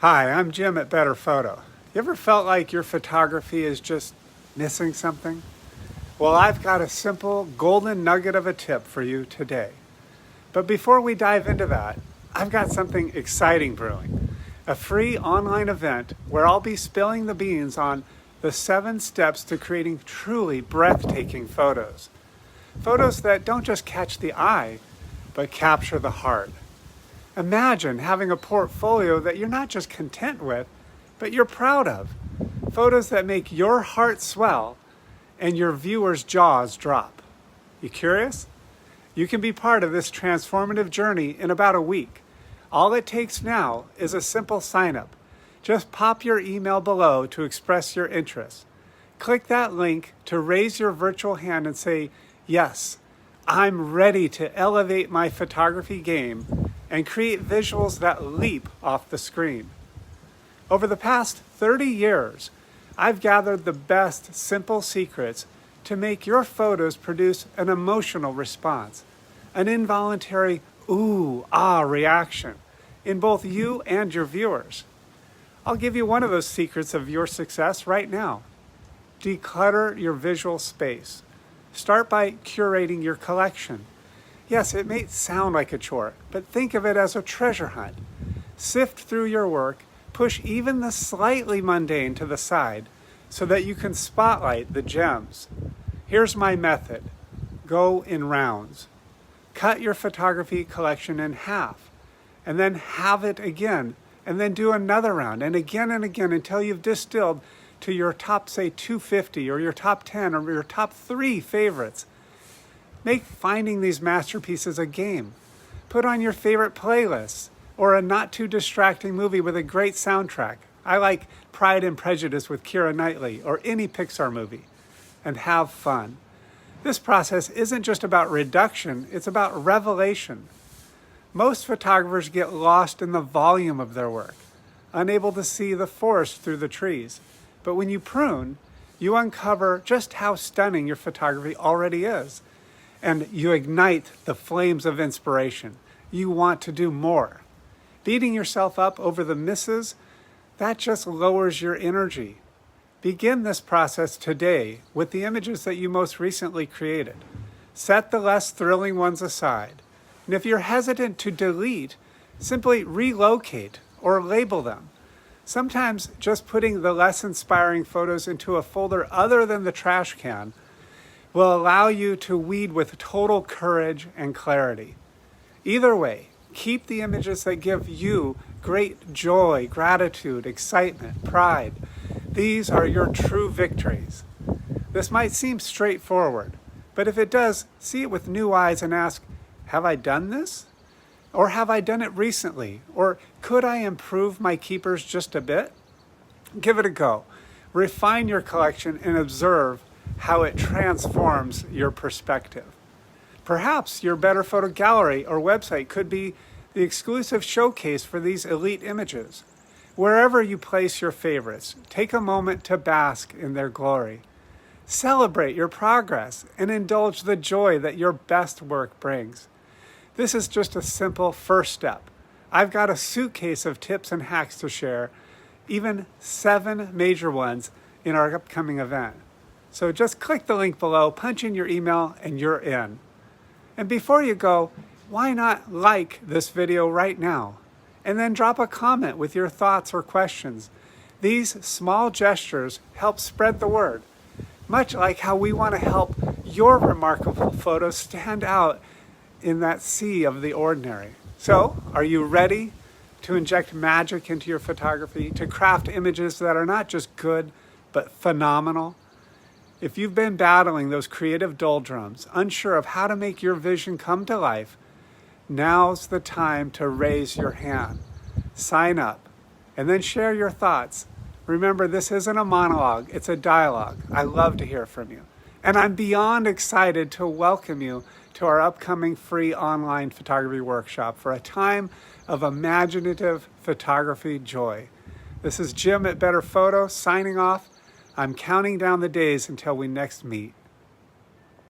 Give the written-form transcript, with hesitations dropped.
Hi, I'm Jim at Better Photo. You ever felt like your photography is just missing something? Well, I've got a simple golden nugget of a tip for you today. But before we dive into that, I've got something exciting brewing. A free online event where I'll be spilling the beans on the 7 steps to creating truly breathtaking photos. Photos that don't just catch the eye, but capture the heart. Imagine having a portfolio that you're not just content with, but you're proud of. Photos that make your heart swell and your viewers' jaws drop. You curious? You can be part of this transformative journey in about a week. All it takes now is a simple sign up. Just pop your email below to express your interest. Click that link to raise your virtual hand and say, yes, I'm ready to elevate my photography game and create visuals that leap off the screen. Over the past 30 years, I've gathered the best simple secrets to make your photos produce an emotional response, an involuntary ooh, ah reaction in both you and your viewers. I'll give you one of those secrets of your success right now. Declutter your visual space. Start by curating your collection. Yes, it may sound like a chore, but think of it as a treasure hunt. Sift through your work, push even the slightly mundane to the side so that you can spotlight the gems. Here's my method. Go in rounds. Cut your photography collection in half, and then halve it again, and then do another round, and again until you've distilled to your top, say, 250, or your top 10, or your top 3 favorites. Make finding these masterpieces a game. Put on your favorite playlists or a not too distracting movie with a great soundtrack. I like Pride and Prejudice with Keira Knightley or any Pixar movie. And have fun. This process isn't just about reduction, it's about revelation. Most photographers get lost in the volume of their work, unable to see the forest through the trees. But when you prune, you uncover just how stunning your photography already is. And you ignite the flames of inspiration. You want to do more. Beating yourself up over the misses, that just lowers your energy. Begin this process today with the images that you most recently created. Set the less thrilling ones aside. And if you're hesitant to delete, simply relocate or label them. Sometimes just putting the less inspiring photos into a folder other than the trash can will allow you to weed with total courage and clarity. Either way, keep the images that give you great joy, gratitude, excitement, pride. These are your true victories. This might seem straightforward, but if it does, see it with new eyes and ask, have I done this? Or have I done it recently? Or could I improve my keepers just a bit? Give it a go. Refine your collection and observe how it transforms your perspective. Perhaps your Better Photo gallery or website could be the exclusive showcase for these elite images. Wherever you place your favorites, take a moment to bask in their glory. Celebrate your progress and indulge the joy that your best work brings. This is just a simple first step. I've got a suitcase of tips and hacks to share, even 7 major ones in our upcoming event. So just click the link below, punch in your email, and you're in. And before you go, why not like this video right now? And then drop a comment with your thoughts or questions. These small gestures help spread the word, much like how we want to help your remarkable photos stand out in that sea of the ordinary. So, are you ready to inject magic into your photography, to craft images that are not just good, but phenomenal? If you've been battling those creative doldrums, unsure of how to make your vision come to life, now's the time to raise your hand. Sign up, and then share your thoughts. Remember, this isn't a monologue, it's a dialogue. I love to hear from you. And I'm beyond excited to welcome you to our upcoming free online photography workshop for a time of imaginative photography joy. This is Jim at Better Photo signing off. I'm counting down the days until we next meet.